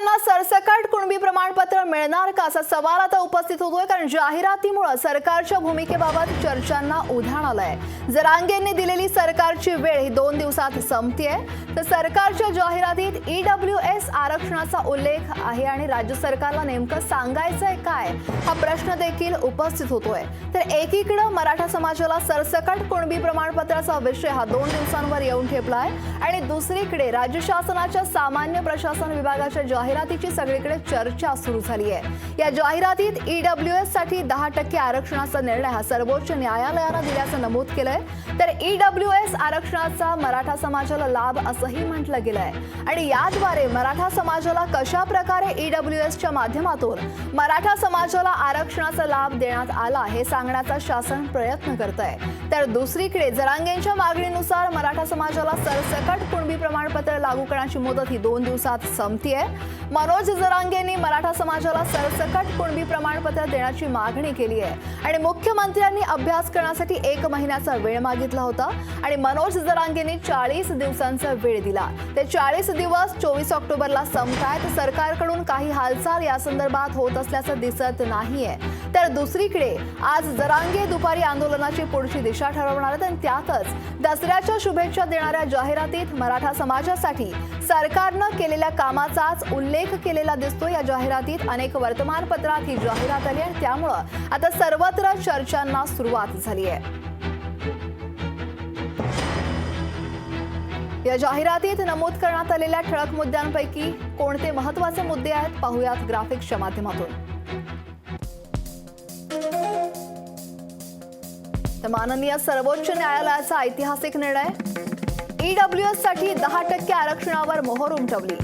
मराठ्यांना सरसकट कुणबी प्रमाणपत्र मिळणार का असा सवाल आता उपस्थित होतोय, कारण जाहिरातीमुळे सरकारच्या भूमिकेबाबत चर्चांना उधाण आलंय। जरांगेंनी दिलेली सरकारची वेळ ही 2 दिवसात संपतेय, तर सरकारच्या जाहिरातीत ईडब्ल्यूएस आरक्षणाचा उल्लेख आहे आणि राज्य सरकारला नेमकं सांगायचंय काय हा प्रश्न देखील उपस्थित होतोय। तर एकीकडे मराठा समाजाला सरसकट कुणबी प्रमाणपत्राचा विषय हा 2 दिवसांवर येऊन ठेपलाय आणि दुसरीकडे राज्य शासनाच्या सामान्य प्रशासन विभागाच्या जाहिरातीची सगळीकडे चर्चा सुरू झाली आहे। या जाहिरातीत ईडब्ल्यूएस साठी 10% आरक्षणाचा निर्णय हा सर्वोच्च न्यायालयाने दिल्याचं नमूद केलंय, तर ईडब्ल्यूएस आरक्षणाचा मराठा समाजाला लाभ असंही म्हटलं गेलंय आणि याद्वारे मराठा समाजाला कशा प्रकारे ईडब्ल्यूएसच्या माध्यमातून मराठा समाजाला आरक्षणाचा लाभ देण्यात आला हे सांगण्याचा शासन प्रयत्न करतंय। तर दुसरीकडे जरांगेंच्या मागणीनुसार मराठा समाजाला सरसकट कुणबी प्रमाणपत्र लागू करण्याची मुदत ही 2 दिवसात संपतीये। मनोज जरांगेंनी मराठा समाजाला सरसकट कुणबी प्रमाणपत्र देण्याची मागणी केली आहे आणि मुख्यमंत्र्यांनी अभ्यास करण्यासाठी 1 महिन्याचा वेळ मागितला होता आणि मनोज जरांगेंनी 40 दिवसांचा वेळ दिला। ते 40 दिवस 24 ऑक्टोबरला संपतायत। सरकारकडून काही हालचाल या संदर्भात होत असल्याचं दिसत नाहीये। तर दुसरीकडे आज जरांगे दुपारी आंदोलनाची पुढची दिशा ठरवणार आहेत आणि त्यातच दसऱ्याच्या शुभेच्छा देणाऱ्या जाहिरातीत मराठा समाजासाठी सरकारनं केलेल्या कामाचाच उल्लेख केलेला दिसतो। या जाहिरातीत अनेक वर्तमानपत्रात ही जाहिरात आली आणि त्यामुळे आता सर्वत्र चर्चांना सुरुवात झाली आहे। या जाहिरातीत नमूद करण्यात आलेल्या ठळक मुद्द्यांपैकी कोणते महत्त्वाचे मुद्दे आहेत पाहूयात ग्राफिक्सच्या माध्यमातून। तर माननीय सर्वोच्च न्यायालयाचा ऐतिहासिक निर्णय, ईडब्ल्यूएस साठी 10% आरक्षणावर मोहर उमटवली।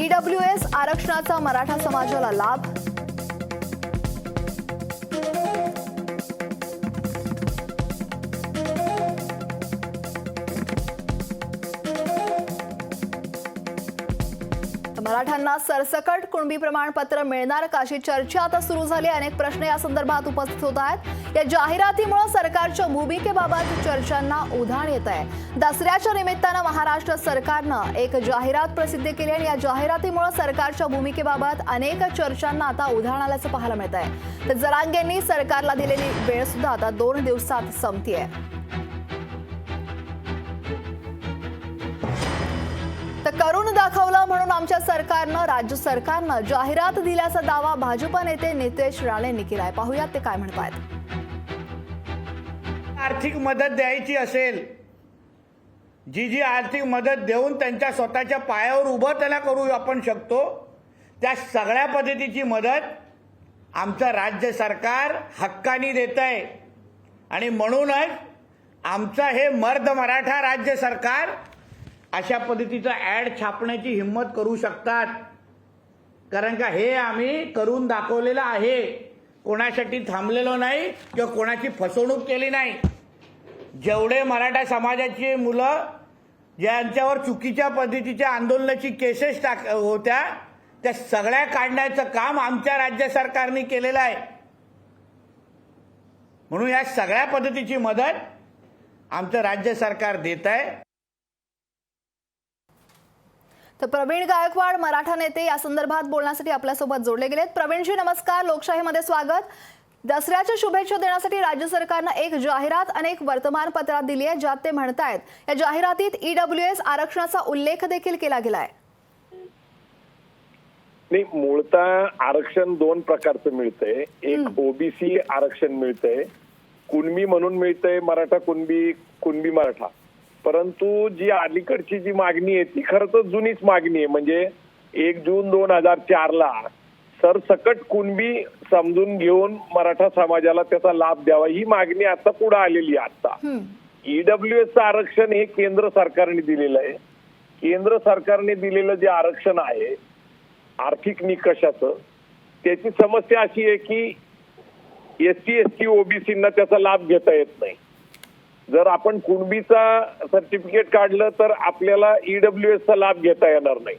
ईडब्ल्यूएस आरक्षणाचा मराठा समाजाला लाभ। मराठ्यांना सरसकट कुणबी प्रमाणपत्र मिळणार का अशी चर्चा आता सुरू झाली। अनेक प्रश्न या संदर्भात उपस्थित होत आहेत। या जाहिरातीमुळे सरकारच्या भूमिकेबाबत चर्चांना उधाण येत आहे। दसऱ्याच्या निमित्तानं महाराष्ट्र सरकारनं एक जाहिरात प्रसिद्ध केली आणि या जाहिरातीमुळे सरकारच्या भूमिकेबाबत अनेक चर्चांना आता उधाण आल्याचं पाहायला मिळत आहे। तर जरांगेंनी सरकारला दिलेली वेळ सुद्धा आता 2 दिवसात संपतीये। तर करून दाखवलं म्हणून आमच्या सरकारनं राज्य सरकारनं जाहिरात दिल्याचा दावा भाजप नेते नितेश राणेंनी केलाय। पाहूयात ते काय म्हणतात। आर्थिक मदत द्यायची असेल, जी आर्थिक मदत देऊन त्यांच्या स्वतःच्या पायावर उभं त्यांना करू आपण शकतो, त्या सगळ्या पद्धतीची मदत आमचं राज्य सरकार हक्कानी देत आहे आणि म्हणूनच आमचं हे मर्द मराठा राज्य सरकार अशा पद्धतीचा ॲड छापण्याची हिंमत करू शकतात, कारण का हे आम्ही करून दाखवलेलं आहे। कोणासाठी थांबलेलो नाही किंवा कोणाची फसवणूक केली नाही। जेवढे मराठा समाजाची मुलं ज्यांच्यावर चुकीच्या पद्धतीच्या आंदोलनाची केसेस होत्या त्या सगळ्या काढण्याचं काम आमच्या राज्य सरकारने केलेलं आहे। म्हणून या सगळ्या पद्धतीची मदत आमचं राज्य सरकार देत आहे। तर प्रवीण गायकवाड मराठा नेते या संदर्भात बोलण्यासाठी आपल्यासोबत जोडले गेलेत। प्रवीणजी नमस्कार, लोकशाहीमध्ये स्वागत। दसऱ्याच्या शुभेच्छा देण्यासाठी राज्य सरकारनं एक जाहिरात अनेक वर्तमानपत्रात दिली आहे, ज्यात ते म्हणतायत या जाहिरातीत ईडब्ल्यूएस आरक्षणाचा उल्लेख देखील केला गेलाय। नाही, मूळतः आरक्षण 2 प्रकारचं मिळतंय। एक ओबीसी आरक्षण मिळतंय, कुणबी म्हणून मिळतंय, मराठा कुणबी, कुणबी मराठा। परंतु जी अलीकडची जी मागणी आहे ती खरं तर जुनीच मागणी आहे। म्हणजे 1 जून 2004ला सरसकट कुणबी समजून घेऊन मराठा समाजाला त्याचा लाभ द्यावा ही मागणी आता पुढे आलेली आहे। आता ईडब्ल्यूएसचं आरक्षण हे केंद्र सरकारने दिलेलं आहे। केंद्र सरकारने दिलेलं जे आरक्षण आहे आर्थिक निकषाचं, त्याची समस्या अशी आहे की एससी एसटी ओबीसींना त्याचा लाभ घेता येत नाही। जर आपण कुणबीचा सर्टिफिकेट काढलं तर आपल्याला ईडब्ल्यूएसचा लाभ घेता येणार नाही।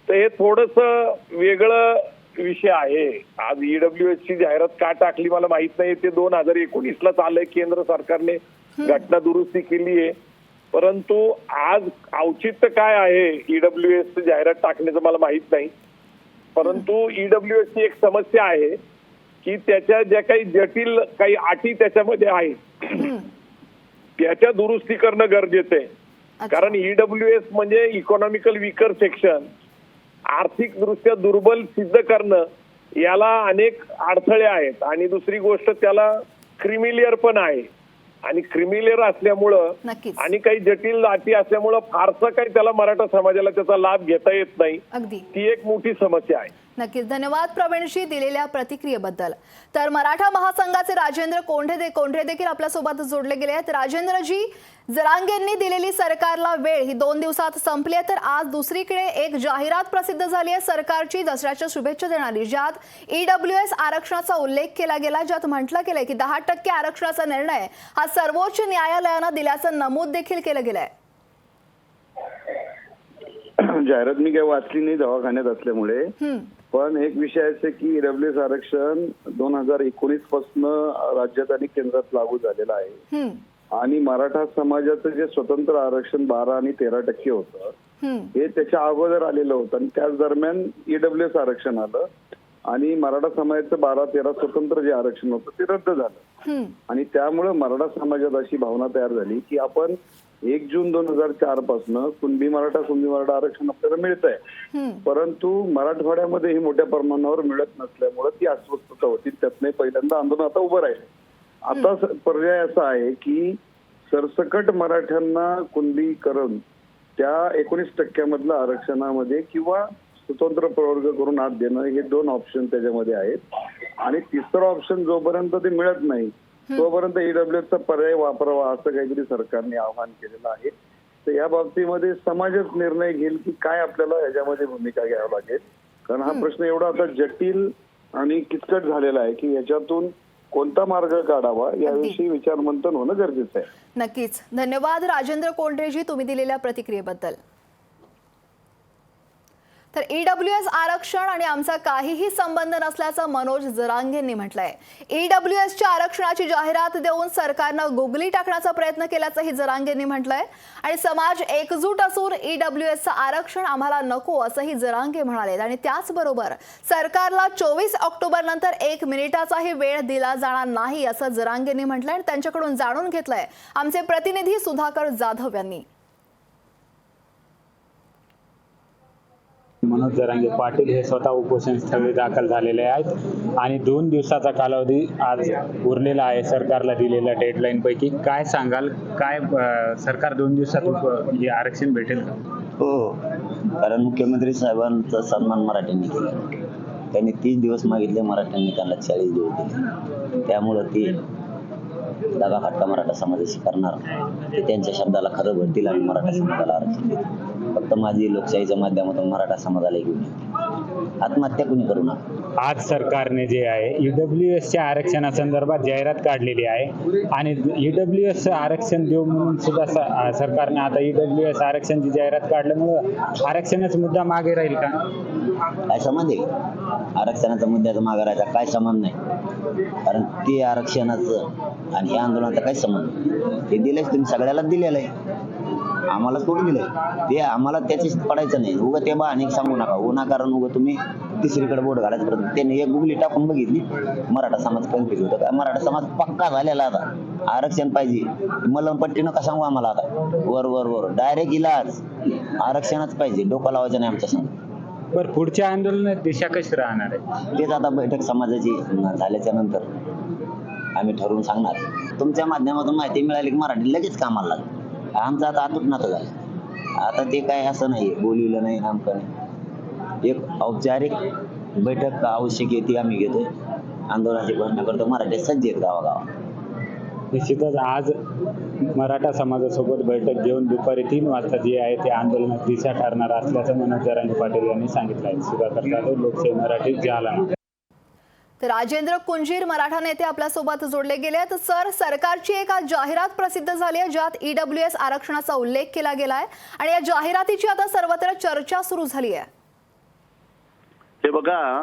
तर हे थोडंसं वेगळं विषय आहे। आज ईडब्ल्यूएसची जाहिरात का टाकली मला माहित नाही, ते 2019लाच आलंय। केंद्र सरकारने घटना दुरुस्ती केली आहे परंतु आज औचित्य काय आहे ईडब्ल्यूएस जाहिरात टाकण्याचं मला माहित नाही. परंतु ईडब्ल्यूएस ची एक समस्या आहे की त्याच्या ज्या काही जटिल काही अटी त्याच्यामध्ये आहेत त्याच्या दुरुस्ती करणं गरजेचं आहे. कारण ईडब्ल्यूएस म्हणजे इकॉनॉमिकल वीकर सेक्शन, आर्थिक दृष्ट्या दुर्बल सिद्ध करणं याला अनेक अडथळे आहेत. आणि दुसरी गोष्ट त्याला क्रिमिलियर पण आहे. आणि क्रिमिलियर असल्यामुळं नक्कीच. आणि काही जटिल अटी असल्यामुळं फारसं काही त्याला मराठा समाजाला त्याचा लाभ घेता येत नाही. अगदी ती एक मोठी समस्या आहे. नक्कीच. धन्यवाद प्रवीणजी दिलेल्या प्रतिक्रियेबद्दल. तर मराठा महासंघाचे राजेंद्र कोंढे देखील आपल्यासोबत जोडले गेले आहेत. राजेंद्रजी, जरांगेंनी दिलेली सरकारला वेळ ही 2 दिवसात संपली आहे, तर आज दुसरीकडे एक जाहिरात प्रसिद्ध झाली आहे सरकारची दसऱ्याच्या शुभेच्छा देणारी, ज्यात ईडब्ल्यूएस आरक्षणाचा उल्लेख केला गेला, ज्यात म्हटलं गेलंय की 10% आरक्षणाचा निर्णय हा सर्वोच्च न्यायालयानं दिल्याचं नमूद देखील केलं गेलंय. जाहिरात मी काही वाचली नाही दवाखान्यात असल्यामुळे, पण एक विषय आहे की ईडब्ल्यूएस आरक्षण 2019 पासून राज्यात आणि केंद्रात लागू झालेलं आहे. आणि मराठा समाजाचं जे स्वतंत्र आरक्षण 12 आणि 13% होतं हे त्याच्या अगोदर आलेलं होतं. आणि त्याच दरम्यान ईडब्ल्यूएस आरक्षण आलं आणि मराठा समाजाचं 12-13 स्वतंत्र जे आरक्षण होतं ते रद्द झालं. आणि त्यामुळे मराठा समाजात अशी भावना तयार झाली की आपण 1 जून 2004 पासून कुणबी मराठा आरक्षण आपल्याला मिळत आहे, परंतु मराठवाड्यामध्ये ही मोठ्या प्रमाणावर मिळत नसल्यामुळे ती अस्वस्थता होती. त्यातनं पहिल्यांदा आंदोलन आता उभं राहिलं. आता पर्याय असा आहे की सरसकट मराठ्यांना कुणबी करून त्या 19% मधल्या आरक्षणामध्ये किंवा स्वतंत्र प्रवर्ग करून आत देणं, हे 2 ऑप्शन त्याच्यामध्ये आहेत. आणि तिसरं ऑप्शन जोपर्यंत ते मिळत नाही तोपर्यंत ईडब्ल्यूएसचा पर्याय वापरावा असं काहीतरी सरकारने आवाहन केलेलं आहे. तर या बाबतीमध्ये समाजच निर्णय घेईल की काय आपल्याला याच्यामध्ये भूमिका घ्यावी लागेल. कारण हा प्रश्न एवढा आता जटिल आणि किचकट झालेला आहे की याच्यातून कोणता मार्ग काढावा याविषयी विचारमंथन होणं गरजेचं आहे. नक्कीच. धन्यवाद राजेंद्र कोंढेजी तुम्ही दिलेल्या प्रतिक्रियेबद्दल. तर ईडब्ल्यूएस आरक्षण आणि आमचा काहीही संबंध नसल्याचं मनोज जरांगेंनी म्हटलंय. ईडब्ल्यूएसच्या आरक्षणाची जाहिरात देऊन सरकारनं गुगली टाकण्याचा प्रयत्न केल्याचंही जरांगेंनी म्हटलंय. आणि समाज एकजूट असून ईडब्ल्यूएसचं आरक्षण आम्हाला नको असंही जरांगे म्हणाले. आणि त्याचबरोबर सरकारला 24 ऑक्टोबर नंतर 1 मिनिटाचाही वेळ दिला जाणार नाही असं जरांगेंनी म्हटलंय. आणि त्यांच्याकडून जाणून घेतलंय आमचे प्रतिनिधी सुधाकर जाधव यांनी. मनोज जरांगे पाटील हे स्वतः उपोषण स्थळी दाखल झालेले आहेत आणि 2 दिवसाचा कालावधी आज उरलेला आहे सरकारला दिलेल्या डेडलाईन पैकी. काय सांगाल, काय सरकार 2 दिवसात हे आरक्षण भेटेल का? हो, कारण मुख्यमंत्री साहेबांचा सन्मान मराठ्यांनी केला. त्यांनी 30 दिवस मागितले, मराठ्यांनी त्यांना 40 दिवस दिले. त्यामुळं ती दगाफटका मराठा समाजाशी करणार ते त्यांच्या शब्दाला खरं भरतील आणि मराठा समाजाला आरक्षण देतील. फक्त माझी लोकशाहीच्या माध्यमातून मराठा समाजाला घेऊन येते. आत्महत्या कुणी करू नका. आज सरकारने जे आहे ईडब्ल्यूएसच्या आरक्षणासंदर्भात जाहिरात काढलेली आहे आणि ईडब्ल्यूएस आरक्षण देऊ म्हणून सुद्धा सरकारने आता ईडब्ल्यूएस आरक्षणाची जाहिरात काढल्यामुळं आरक्षणाचा मुद्दा मागे राहील का? काय संबंध आहे आरक्षणाचा मुद्द्याचा मागे राहायचा? काय संबंध नाही. कारण ते आरक्षणाचं आणि या आंदोलनाचा काय संबंध? ते दिलेच तुम्ही सगळ्यालाच दिलेलं आहे, आम्हाला थोडं दिलंय. ते आम्हाला त्याच्याशी पडायचं नाही. उगं ते बहाणे सांगू नका. विनाकारण उगं तुम्ही तिसरीकडे बोट घालायचं परत. त्याने एक गुगली टाकून बघितली, मराठा समाज कन्फ्युज होतं. काय मराठा समाज पक्का झालेला आता आरक्षण पाहिजे. मलमपट्टी नका सांगू आम्हाला आता. वर वर वर डायरेक्ट इलाज आरक्षणच पाहिजे. डोकं लावायचं नाही आमच्या संग. बरं, पुढच्या आंदोलनात दिशा कशी राहणार आहे? तेच आता बैठक समाजाची झाल्याच्या नंतर आम्ही ठरवून सांगणार. तुमच्या माध्यमातून माहिती मिळाली की मराठी लगेच कामाला लागेल. आमचं आता आतूट नातं झालं. आता ते काय असं नाही बोलविलं नाही आमचं नाही. एक औपचारिक बैठक आवश्यक आहे ती आम्ही घेतोय. आंदोलनाची घोषणा करतो. मराठी सज्ज आहेत गावागावात. निश्चितच आज मराठा समाजासोबत बैठक घेऊन दुपारी 3 वाजता जे आहे ते आंदोलनात दिशा ठरणार असल्याचं मनोज जरांगे पाटील यांनी सांगितलं आहे. सुधाकर जाधव, लोकशाही मराठी, जालना. तर राजेंद्र कुंजीर मराठा नेते आपल्यासोबत जोडले गेले आहेत. सर, सरकारची एक आज जाहिरात प्रसिद्ध झाली आहे ज्यात ईडब्ल्यूएस आरक्षणाचा उल्लेख केला गेलाय आणि या जाहिरातीची आता सर्वत्र चर्चा सुरू झाली आहे. हे बघा,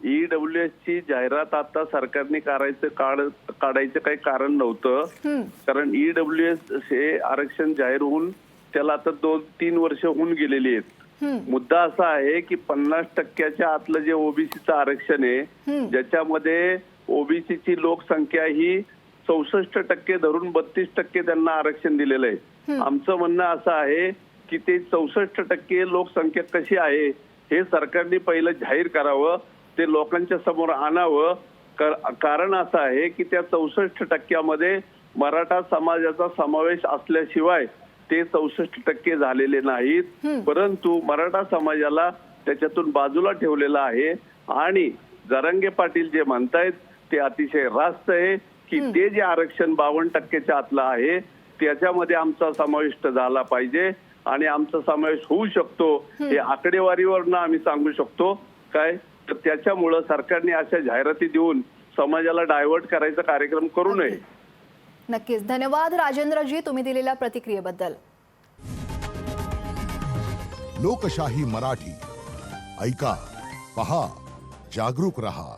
EWS ची जाहिरात आता सरकारने काढायचं काही कारण नव्हतं. कारण EWS हे आरक्षण जाहीर होऊन त्याला आता 2-3 वर्ष होऊन गेलेली आहेत. मुद्दा असा आहे की 50% आतलं जे ओबीसीचं आरक्षण आहे, ज्याच्यामध्ये ओबीसीची लोकसंख्या ही 64% धरून 32% त्यांना आरक्षण दिलेलं आहे. आमचं म्हणणं असं आहे की ते 64% लोकसंख्या कशी आहे हे सरकारने पहिलं जाहीर करावं, ते लोकांच्या समोर आणावं. कारण असं आहे की त्या 64% मराठा समाजाचा समावेश असल्याशिवाय ते 64% झालेले नाहीत. परंतु मराठा समाजाला त्याच्यातून बाजूला ठेवलेला आहे. आणि जरांगे पाटील जे म्हणतायत ते अतिशय रास्त आहे की ते जे आरक्षण 52% आतलं आहे त्याच्यामध्ये आमचा समाविष्ट झाला पाहिजे आणि आमचा समावेश होऊ शकतो. हे आकडेवारीवरनं आम्ही सांगू शकतो. काय तर त्याच्यामुळं सरकारने अशा जाहिराती देऊन समाजाला डायव्हर्ट करायचा कार्यक्रम करू नये. नक्कीच. धन्यवाद राजेंद्रजी, तुम्ही दिलेल्या प्रतिक्रियेबद्दल. लोकशाही मराठी ऐका, पहा, जागरूक रहा.